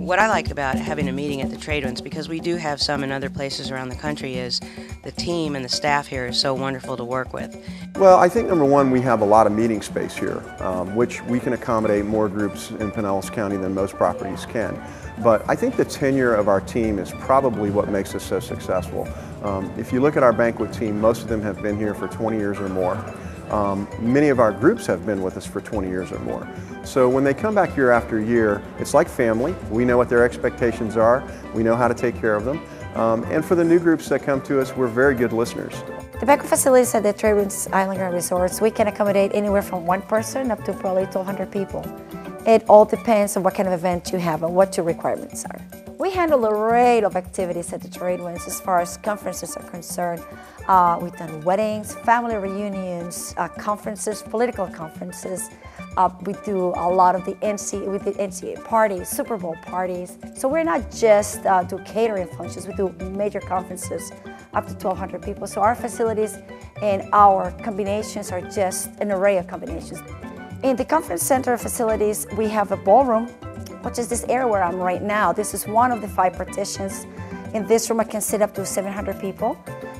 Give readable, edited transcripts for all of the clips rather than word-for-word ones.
What I like about having a meeting at the Tradewinds, because we do have some in other places around the country, is the team and the staff here is so wonderful to work with. Well, I think number one, we have a lot of meeting space here, which we can accommodate more groups in Pinellas County than most properties can. But I think the tenure of our team is probably what makes us so successful. If you look at our banquet team, most of them have been here for 20 years or more. Many of our groups have been with us for 20 years or more. So when they come back year after year, it's like family. We know what their expectations are. We know how to take care of them. And for the new groups that come to us, we're very good listeners. The banquet facilities at the Tradewinds Island Grand Resorts, we can accommodate anywhere from one person up to probably 1,200 people. It all depends on what kind of event you have and what your requirements are. We handle a array of activities at the Tradewinds as far as conferences are concerned. We've done weddings, family reunions, conferences, political conferences. We do a lot of the NCAA parties, Super Bowl parties. So we're not just do catering functions, we do major conferences up to 1,200 people. So our facilities and our combinations are just an array of combinations. In the conference center facilities, we have a ballroom, which is this area where I'm right now. This is one of the 5 partitions. In this room, I can sit up to 700 people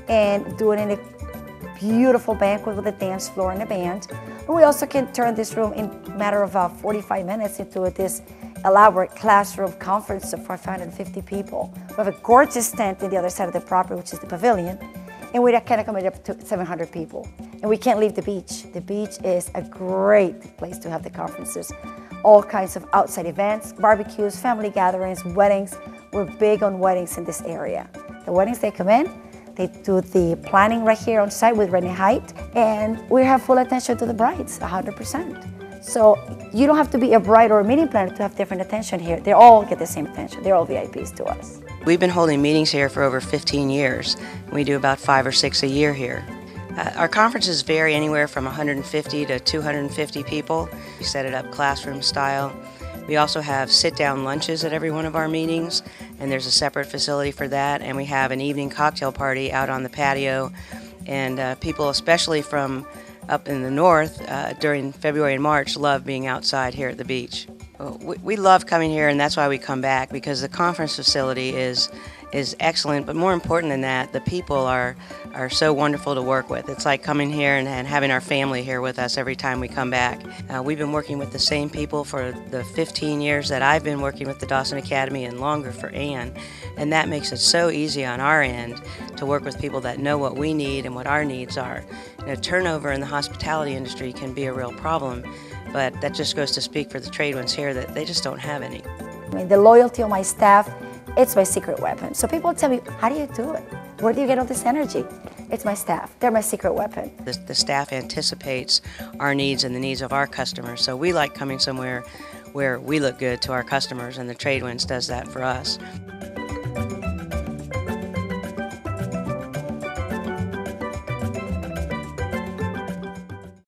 and do it in a beautiful banquet with a dance floor and a band. And we also can turn this room in a matter of 45 minutes into this elaborate classroom conference of 550 people. We have a gorgeous tent on the other side of the property, which is the pavilion, and we can accommodate up to 700 people. And we can't leave the beach. The beach is a great place to have the conferences. All kinds of outside events, barbecues, family gatherings, weddings. We're big on weddings in this area. The weddings, they come in, they do the planning right here on site with Renee Height, and we have full attention to the brides, 100%. So you don't have to be a bride or a meeting planner to have different attention here. They all get the same attention. They're all VIPs to us. We've been holding meetings here for over 15 years. We do about 5 or 6 a year here. Our conferences vary anywhere from 150 to 250 people. We set it up classroom style. We also have sit-down lunches at every one of our meetings, and there's a separate facility for that. And we have an evening cocktail party out on the patio. And people, especially from up in the north, during February and March, love being outside here at the beach. We love coming here, and that's why we come back, because the conference facility is excellent, but more important than that, the people are so wonderful to work with. It's like coming here and having our family here with us every time we come back. We've been working with the same people for the 15 years that I've been working with the Dawson Academy, and longer for Ann, and that makes it so easy on our end to work with people that know what we need and what our needs are. You know, turnover in the hospitality industry can be a real problem, but that just goes to speak for the Tradewinds here that they just don't have any. I mean, the loyalty of my staff, it's my secret weapon. So people tell me, how do you do it? Where do you get all this energy? It's my staff. They're my secret weapon. The staff anticipates our needs and the needs of our customers, so we like coming somewhere where we look good to our customers, and the Tradewinds does that for us.